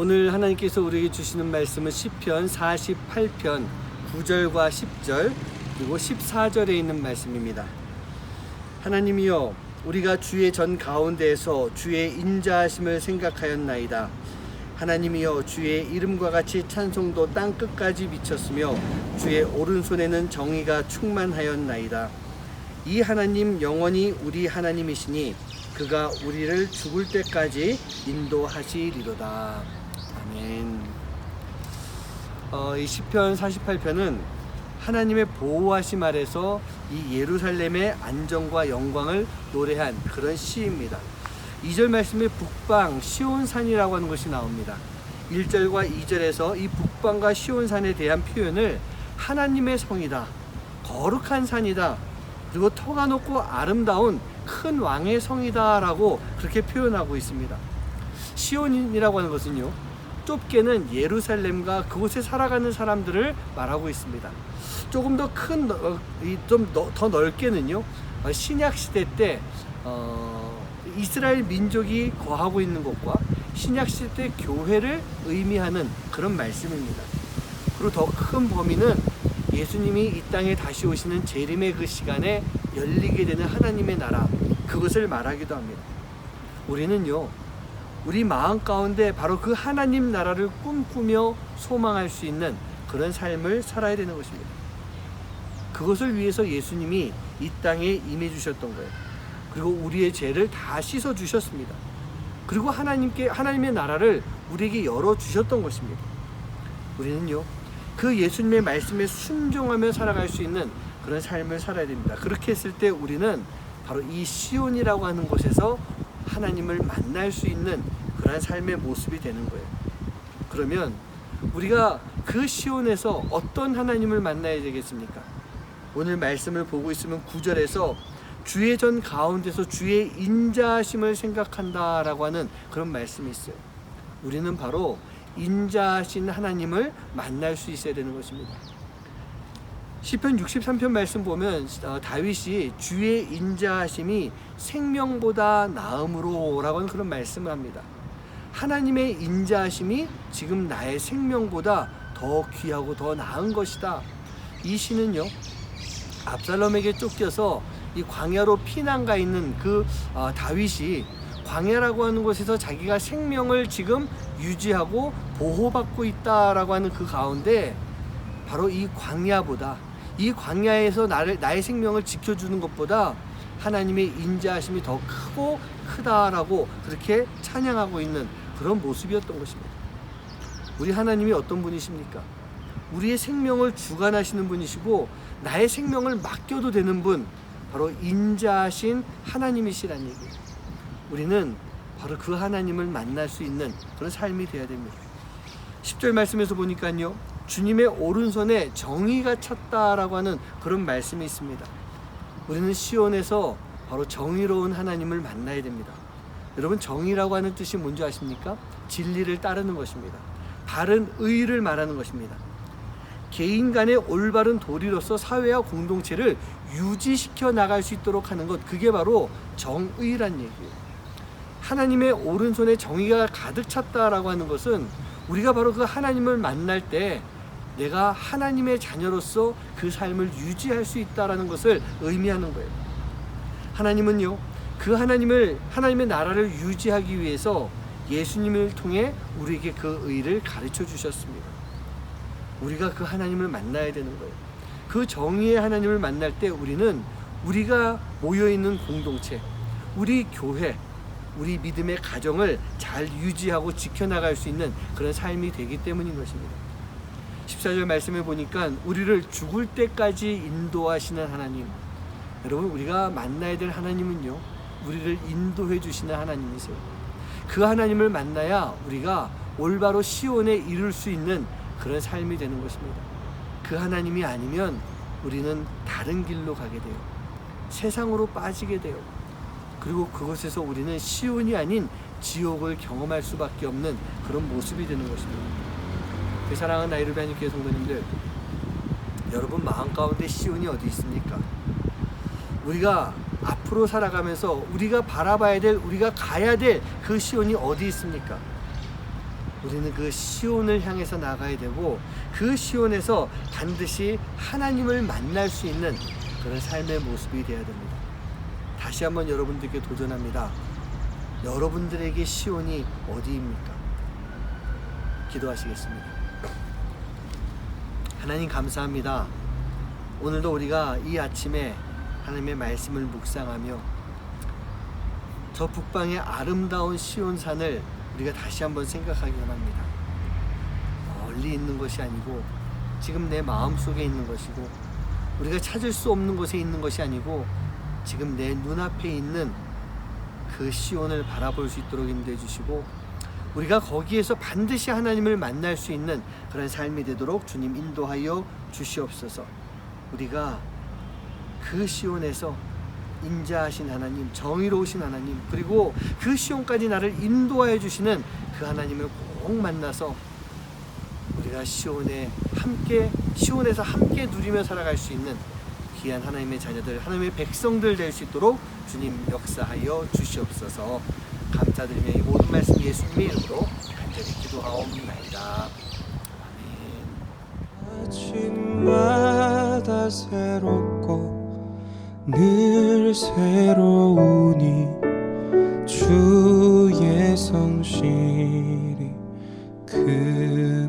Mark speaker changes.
Speaker 1: 오늘 하나님께서 우리에게 주시는 말씀은 시편 48편 9절과 10절 그리고 14절에 있는 말씀입니다. 하나님이여, 우리가 주의 전 가운데에서 주의 인자하심을 생각하였나이다. 하나님이여, 주의 이름과 같이 찬송도 땅 끝까지 미쳤으며 주의 오른손에는 정의가 충만하였나이다. 이 하나님 영원히 우리 하나님이시니 그가 우리를 죽을 때까지 인도하시리로다. 아멘. 이 시편 48편은 하나님의 보호하심 아래서 이 예루살렘의 안정과 영광을 노래한 그런 시입니다. 2절 말씀에 북방 시온산이라고 하는 것이 나옵니다. 1절과 2절에서 이 북방과 시온산에 대한 표현을 하나님의 성이다, 거룩한 산이다, 그리고 터가 높고 아름다운 큰 왕의 성이다 라고 그렇게 표현하고 있습니다. 시온이라고 하는 것은요, 좁게는 예루살렘과 그곳에 살아가는 사람들을 말하고 있습니다. 조금 더 큰, 좀 더 넓게는요, 신약 시대 때 이스라엘 민족이 거하고 있는 곳과 신약 시대 때 교회를 의미하는 그런 말씀입니다. 그리고 더 큰 범위는 예수님이 이 땅에 다시 오시는 재림의 그 시간에 열리게 되는 하나님의 나라, 그것을 말하기도 합니다. 우리는요, 우리 마음 가운데 바로 그 하나님 나라를 꿈꾸며 소망할 수 있는 그런 삶을 살아야 되는 것입니다. 그것을 위해서 예수님이 이 땅에 임해 주셨던 거예요. 그리고 우리의 죄를 다 씻어 주셨습니다. 그리고 하나님의 나라를 우리에게 열어 주셨던 것입니다. 우리는요, 그 예수님의 말씀에 순종하며 살아갈 수 있는 그런 삶을 살아야 됩니다. 그렇게 했을 때 우리는 바로 이 시온이라고 하는 곳에서 하나님을 만날 수 있는 그런 삶의 모습이 되는 거예요. 그러면 우리가 그 시온에서 어떤 하나님을 만나야 되겠습니까? 오늘 말씀을 보고 있으면 9절에서 주의 전 가운데서 주의 인자하심을 생각한다라고 하는 그런 말씀이 있어요. 우리는 바로 인자하신 하나님을 만날 수 있어야 되는 것입니다. 시편 63편 말씀 보면 다윗이 주의 인자하심이 생명보다 나음으로 라고 하는 그런 말씀을 합니다. 하나님의 인자하심이 지금 나의 생명보다 더 귀하고 더 나은 것이다. 이 시는요, 압살롬에게 쫓겨서 이 광야로 피난가 있는 그 다윗이 광야라고 하는 곳에서 자기가 생명을 지금 유지하고 보호받고 있다라고 하는 그 가운데 바로 이 광야보다, 이 광야에서 나의 생명을 지켜주는 것보다 하나님의 인자하심이 더 크다라고 그렇게 찬양하고 있는 그런 모습이었던 것입니다. 우리 하나님이 어떤 분이십니까? 우리의 생명을 주관하시는 분이시고 나의 생명을 맡겨도 되는 분, 바로 인자하신 하나님이시라는 얘기예요. 우리는 바로 그 하나님을 만날 수 있는 그런 삶이 되어야 됩니다. 10절 말씀에서 보니까요, 주님의 오른손에 정의가 찼다라고 하는 그런 말씀이 있습니다. 우리는 시온에서 바로 정의로운 하나님을 만나야 됩니다. 여러분, 정의라고 하는 뜻이 뭔지 아십니까? 진리를 따르는 것입니다. 바른 의를 말하는 것입니다. 개인 간의 올바른 도리로서 사회와 공동체를 유지시켜 나갈 수 있도록 하는 것, 그게 바로 정의란 얘기예요. 하나님의 오른손에 정의가 가득 찼다라고 하는 것은 우리가 바로 그 하나님을 만날 때 내가 하나님의 자녀로서 그 삶을 유지할 수 있다라는 것을 의미하는 거예요. 하나님은요, 그 하나님의 나라를 유지하기 위해서 예수님을 통해 우리에게 그 의를 가르쳐 주셨습니다. 우리가 그 하나님을 만나야 되는 거예요. 그 정의의 하나님을 만날 때 우리는 우리가 모여있는 공동체, 우리 교회, 우리 믿음의 가정을 잘 유지하고 지켜나갈 수 있는 그런 삶이 되기 때문인 것입니다. 14절 말씀에 보니까 우리를 죽을 때까지 인도하시는 하나님, 여러분, 우리가 만나야 될 하나님은요, 우리를 인도해 주시는 하나님이세요. 그 하나님을 만나야 우리가 올바로 시온에 이룰 수 있는 그런 삶이 되는 것입니다. 그 하나님이 아니면 우리는 다른 길로 가게 돼요. 세상으로 빠지게 돼요. 그리고 그곳에서 우리는 시온이 아닌 지옥을 경험할 수밖에 없는 그런 모습이 되는 것입니다. 사랑하는 나이를 배우는 교회 성도님들, 여러분 마음 가운데 시온이 어디 있습니까? 우리가 앞으로 살아가면서 우리가 바라봐야 될, 우리가 가야 될 그 시온이 어디 있습니까? 우리는 그 시온을 향해서 나가야 되고 그 시온에서 반드시 하나님을 만날 수 있는 그런 삶의 모습이 되어야 됩니다. 다시 한번 여러분들께 도전합니다. 여러분들에게 시온이 어디입니까? 기도하시겠습니다. 하나님 감사합니다. 오늘도 우리가 이 아침에 하나님의 말씀을 묵상하며 저 북방의 아름다운 시온산을 우리가 다시 한번 생각하기 원합니다. 멀리 있는 것이 아니고 지금 내 마음속에 있는 것이고 우리가 찾을 수 없는 곳에 있는 것이 아니고 지금 내 눈앞에 있는 그 시온을 바라볼 수 있도록 인도해 주시고 우리가 거기에서 반드시 하나님을 만날 수 있는 그런 삶이 되도록 주님 인도하여 주시옵소서. 우리가 그 시온에서 인자하신 하나님, 정의로우신 하나님, 그리고 그 시온까지 나를 인도하여 주시는 그 하나님을 꼭 만나서 우리가 시온에서 함께 누리며 살아갈 수 있는 귀한 하나님의 자녀들, 하나님의 백성들 될 수 있도록 주님 역사하여 주시옵소서. 감사드리며 이 모든 말씀 예수님의 이름으로 간절히 기도하옵나이다. 아멘.
Speaker 2: 아침마다 새롭고 늘 새로우니 주의 성실이 그